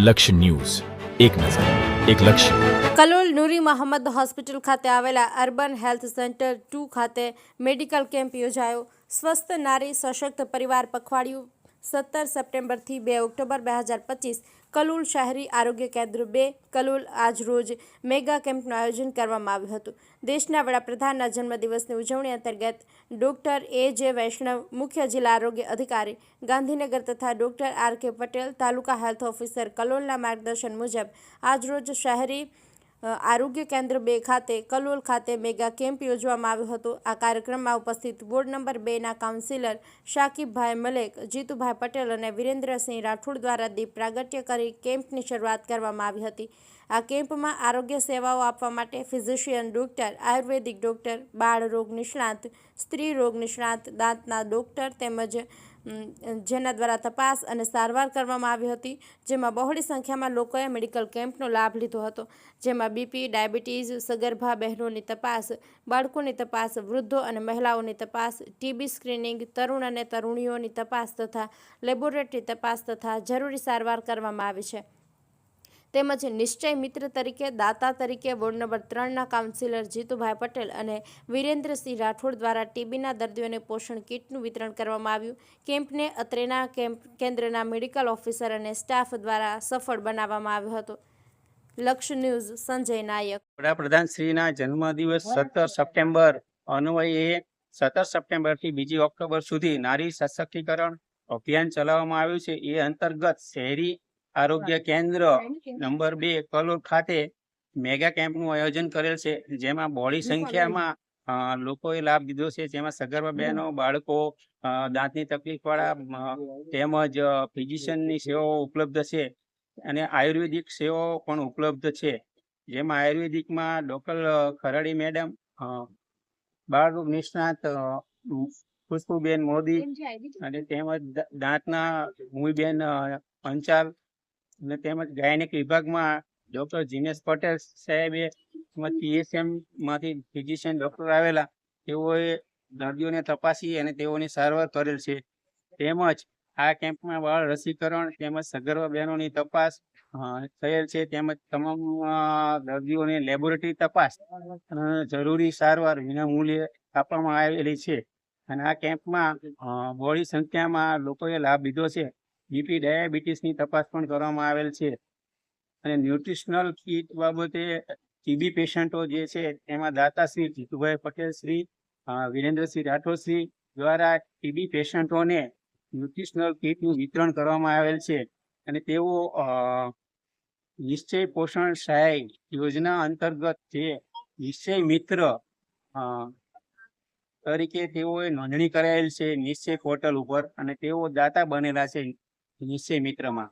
લક્ષ્ય ન્યૂઝ, એક નજર, એક લક્ષ્ય. કલોલ નૂરી મોહમ્મદ હોસ્પિટલ ખાતે આવેલા અર્બન હેલ્થ સેન્ટર 2 ખાતે મેડિકલ કેમ્પ યોજાયો. સ્વસ્થ નારી સશક્ત પરિવાર પખવાડિયું 17 સપ્ટેમ્બરથી 2 ઓક્ટોબર 2025 કલોલ શહેરી આરોગ્ય કેન્દ્ર 2 કલોલ આજરોજ મેગા કેમ્પનું આયોજન કરવામાં આવ્યું હતું. દેશના વડાપ્રધાનના જન્મદિવસની ઉજવણી અંતર્ગત ડોક્ટર A.J. વૈષ્ણવ, મુખ્ય જિલ્લા આરોગ્ય અધિકારી ગાંધીનગર તથા ડોક્ટર R.K. પટેલ, તાલુકા હેલ્થ ઓફિસર કલોલના માર્ગદર્શન મુજબ આજરોજ શહેરી આરોગ્ય કેન્દ્ર 2 ખાતે કલોલ ખાતે મેગા કેમ્પ યોજવામાં આવ્યો હતો. આ કાર્યક્રમમાં ઉપસ્થિત વોર્ડ નંબર 2ના કાઉન્સિલર શાકિબભાઈ મલેક, જીતુભાઈ પટેલ અને વિરેન્દ્રસિંહ રાઠોડ દ્વારા દીપ પ્રાગટ્ય કરી કેમ્પની શરૂઆત કરવામાં આવી હતી. આ કેમ્પમાં આરોગ્ય સેવાઓ આપવા માટે ફિઝિશિયન ડોક્ટર, આયુર્વેદિક ડોક્ટર, બાળ રોગ નિષ્ણાત, સ્ત્રી રોગ નિષ્ણાત, દાંતના ડોક્ટર તેમજ જેના દ્વારા તપાસ અને સારવાર કરવામાં આવી હતી. જેમાં બહોળી સંખ્યામાં લોકોએ મેડિકલ કેમ્પનો લાભ લીધો હતો. જેમાં બીપી, ડાયાબિટીઝ, સગર્ભા બહેનોની તપાસ, બાળકોની તપાસ, વૃદ્ધો અને મહિલાઓની તપાસ, ટીબી સ્ક્રીનિંગ, તરુણ અને તરુણીઓની તપાસ તથા લેબોરેટરી તપાસ તથા જરૂરી સારવાર કરવામાં આવી છે. તેમજ નિશ્ચય મિત્ર તરીકે દાતા તરીકે વોર્ડ નંબર 3ના કાઉન્સિલર જીતુભાઈ પટેલ અને વિરેન્દ્રસિંહ રાઠોડ દ્વારા ટીબીના દર્દીઓને પોષણ કીટનું વિતરણ કરવામાં આવ્યું. કેમ્પને અત્રેના કેન્દ્રના મેડિકલ ઓફિસર અને સ્ટાફ દ્વારા સફળ બનાવવામાં આવ્યો હતો. લક્ષ્ય ન્યૂઝ, સંજય નાયક. વડાપ્રધાન શ્રીના જન્મદિવસ 17 સપ્ટેમ્બર અન્વયે 17 સપ્ટેમ્બરથી 2 ઓક્ટોબર સુધી નારી સશક્તિકરણ અભિયાન ચલાવવામાં આવ્યું છે. એ અંતર્ગત શહેરી આરોગ્ય કેન્દ્ર નંબર 2 કલોલ ખાતે મેગા કેમ્પનું આયોજન કરેલ છે. જેમાં બહોળી સંખ્યામાં લોકોએ લાભ લીધો છે. જેમાં સગર્ભા બહેનો, બાળકો, દાંતની તકલીફવાળા તેમજ ફિઝિશિયનની સેવાઓ ઉપલબ્ધ છે અને આયુર્વેદિક સેવાઓ પણ ઉપલબ્ધ છે. જેમાં આયુર્વેદિકમાં ડોક્ટર ખરાડી મેડમ, બાળ નિષ્ણાત ખુશ્બુબેન મોદી અને તેમજ દાંતના મુઈબેન પંચાલ અને તેમજ ગાયનેક વિભાગમાં ડોક્ટર જીનેશ પટેલ સાહેબે PSM માંથી ફિઝિશિયન ડોક્ટર આવેલા તેઓએ દર્દીઓને તપાસી અને તેઓની સારવાર કરેલ છે. તેમજ આ કેમ્પમાં બાળ રસીકરણ તેમજ સગર્ભા બહેનોની તપાસ થયેલ છે. તેમજ તમામ દર્દીઓને લેબોરેટરી તપાસ અને જરૂરી સારવાર વિનામૂલ્યે આપવામાં આવેલી છે. અને આ કેમ્પમાં બહોળી સંખ્યામાં લોકોએ લાભ લીધો છે. બીપી, ડાયાબિટીસની તપાસ પણ કરવામાં આવેલ છે. અને ન્યુટ્રિશનલ કીટ બાબતે ટીબી પેશન્ટો જે છે એમાં દાતાશ્રી જીતુભાઈ પટેલ શ્રી, વિરેન્દ્રસિંહ રાઠોડ શ્રી દ્વારા ટીબી પેશન્ટોને ન્યુટ્રિશનલ કીટનું વિતરણ કરવામાં આવેલ છે. અને તેઓ નિશ્ચય પોષણ સહાય યોજના અંતર્ગત જે નિશ્ચય મિત્ર તરીકે તેઓએ નોંધણી કરાયેલ છે નિશ્ચય પોર્ટલ ઉપર અને તેઓ દાતા બનેલા છે નિશ્ચય મિત્રમાં.